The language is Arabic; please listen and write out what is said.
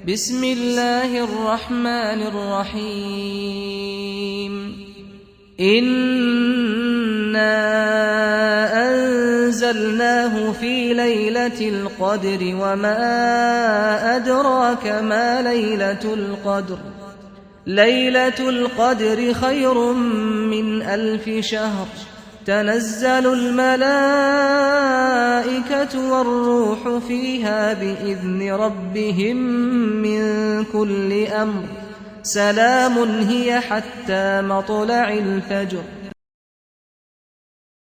بسم الله الرحمن الرحيم إنا أنزلناه في ليلة القدر وما أدراك ما ليلة القدر ليلة القدر خير من 1000 شهر تنزل الملائكة والروح فيها بإذن ربهم من كل أمر سلام هي حتى مطلع الفجر